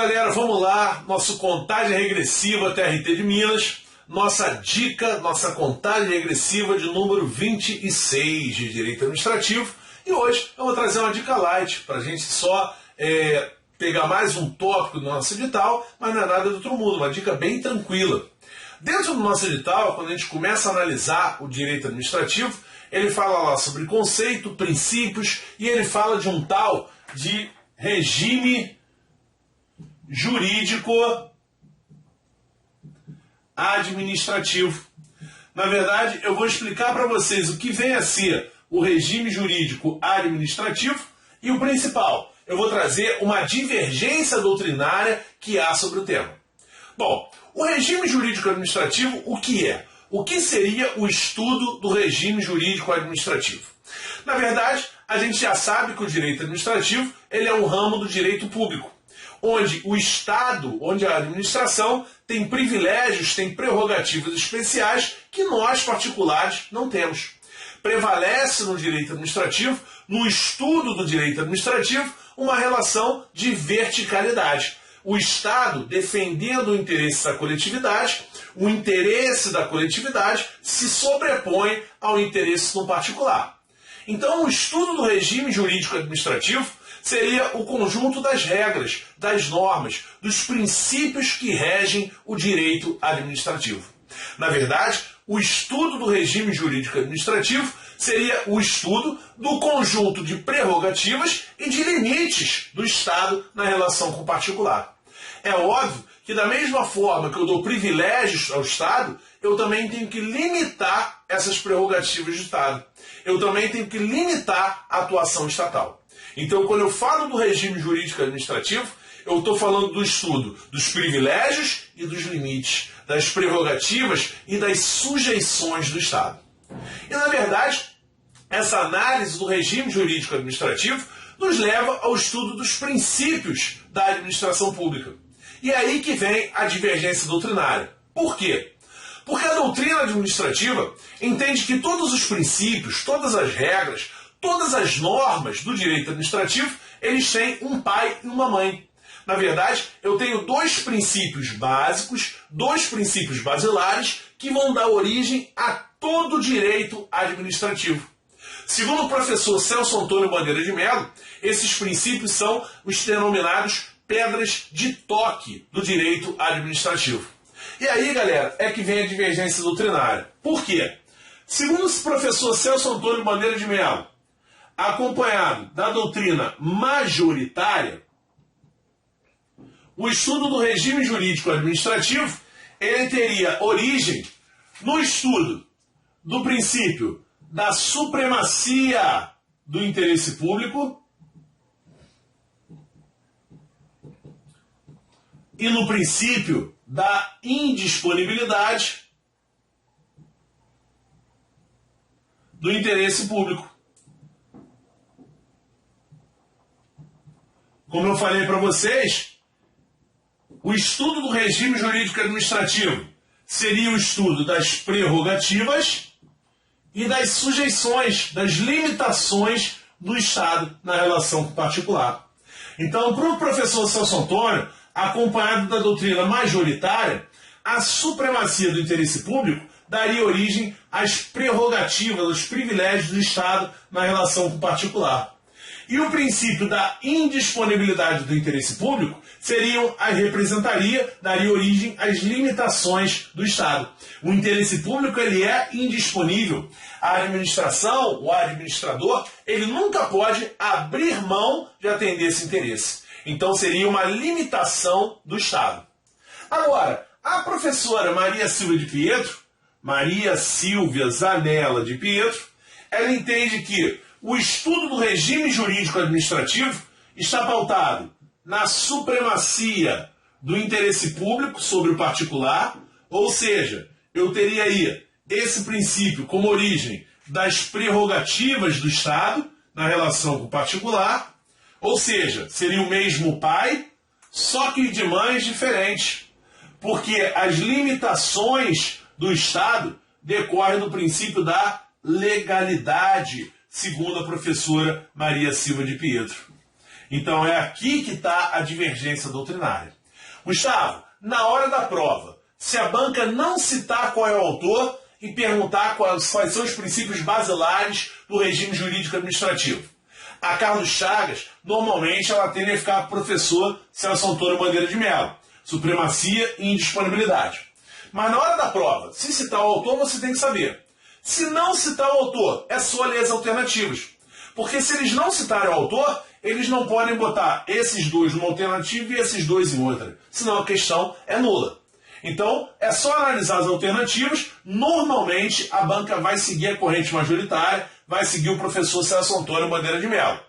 galera, vamos lá, nosso contagem regressiva TRT de Minas, nossa dica, nossa contagem regressiva de número 26 de Direito Administrativo, e hoje eu vou trazer uma dica light, para a gente só pegar mais um tópico do nosso edital, mas não é nada do outro mundo, uma dica bem tranquila. Dentro do nosso edital, quando a gente começa a analisar o direito administrativo, ele fala lá sobre conceito, princípios, e ele fala de um tal de regime jurídico administrativo. Na verdade, eu vou explicar para vocês o que vem a ser o regime jurídico administrativo e o principal, eu vou trazer uma divergência doutrinária que há sobre o tema. Bom, o regime jurídico administrativo, o que é? O que seria o estudo do regime jurídico administrativo? Na verdade, a gente já sabe que o direito administrativo ele é um ramo do direito público, onde o Estado, onde a administração tem privilégios, tem prerrogativas especiais que nós, particulares, não temos. Prevalece no direito administrativo, no estudo do direito administrativo, uma relação de verticalidade. O Estado, defendendo o interesse da coletividade, o interesse da coletividade se sobrepõe ao interesse do particular. Então, o estudo do regime jurídico administrativo seria o conjunto das regras, das normas, dos princípios que regem o direito administrativo. Na verdade, o estudo do regime jurídico administrativo seria o estudo do conjunto de prerrogativas e de limites do Estado na relação com o particular. É óbvio que da mesma forma que eu dou privilégios ao Estado, eu também tenho que limitar essas prerrogativas do Estado. Eu também tenho que limitar a atuação estatal. Então, quando eu falo do regime jurídico administrativo, eu estou falando do estudo dos privilégios e dos limites, das prerrogativas e das sujeições do Estado. E, na verdade, essa análise do regime jurídico administrativo nos leva ao estudo dos princípios da administração pública. E é aí que vem a divergência doutrinária. Por quê? Porque a doutrina administrativa entende que todos os princípios, todas as regras, todas as normas do direito administrativo, eles têm um pai e uma mãe. Na verdade, eu tenho dois princípios básicos, dois princípios basilares, que vão dar origem a todo o direito administrativo. Segundo o professor Celso Antônio Bandeira de Mello, esses princípios são os denominados pedras de toque do direito administrativo. E aí, galera, é que vem a divergência doutrinária. Por quê? Segundo o professor Celso Antônio Bandeira de Mello, acompanhado da doutrina majoritária, o estudo do regime jurídico administrativo ele teria origem no estudo do princípio da supremacia do interesse público e no princípio da indisponibilidade do interesse público. Como eu falei para vocês, o estudo do regime jurídico administrativo seria o estudo das prerrogativas e das sujeições, das limitações do Estado na relação com o particular. Então, para o professor Celso Antônio, acompanhado da doutrina majoritária, a supremacia do interesse público daria origem às prerrogativas, aos privilégios do Estado na relação com o particular. E o princípio da indisponibilidade do interesse público daria origem às limitações do Estado. O interesse público ele é indisponível. A administração, o administrador, ele nunca pode abrir mão de atender esse interesse. Então seria uma limitação do Estado. Agora, a professora Maria Silvia Zanella de Pietro, ela entende que o estudo do regime jurídico administrativo está pautado na supremacia do interesse público sobre o particular, ou seja, eu teria aí esse princípio como origem das prerrogativas do Estado na relação com o particular, ou seja, seria o mesmo pai, só que de mães diferentes, porque as limitações do Estado decorrem do princípio da legalidade, segundo a professora Maria Silva de Pietro. Então é aqui que está a divergência doutrinária. Gustavo, na hora da prova, se a banca não citar qual é o autor e perguntar quais são os princípios basilares do regime jurídico administrativo, a Carlos Chagas, normalmente ela tende a ficar com o professor Celso Antônio Bandeira de Mello, supremacia e indisponibilidade. Mas na hora da prova, se citar o autor, você tem que saber. Se não citar o autor, é só ler as alternativas. Porque se eles não citarem o autor, eles não podem botar esses dois numa alternativa e esses dois em outra. Senão a questão é nula. Então, é só analisar as alternativas. Normalmente, a banca vai seguir a corrente majoritária, vai seguir o professor Celso Antônio Bandeira de Mello.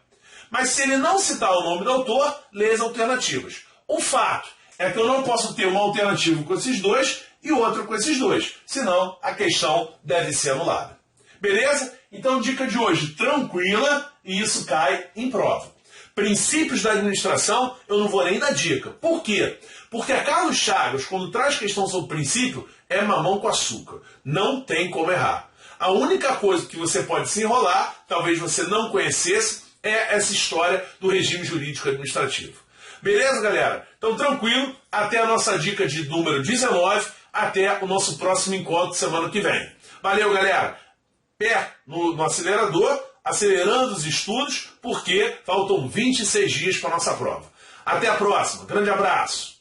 Mas se ele não citar o nome do autor, lê as alternativas. O fato é que eu não posso ter uma alternativa com esses dois e outra com esses dois. Senão, a questão deve ser anulada. Beleza? Então, dica de hoje, tranquila, e isso cai em prova. Princípios da administração, eu não vou nem dar dica. Por quê? Porque a Carlos Chagas, quando traz questão sobre princípio, é mamão com açúcar. Não tem como errar. A única coisa que você pode se enrolar, talvez você não conhecesse, é essa história do regime jurídico administrativo. Beleza, galera? Então, tranquilo, até a nossa dica de número 19, até o nosso próximo encontro semana que vem. Valeu, galera! Pé no acelerador, acelerando os estudos, porque faltam 26 dias para a nossa prova. Até a próxima. Grande abraço.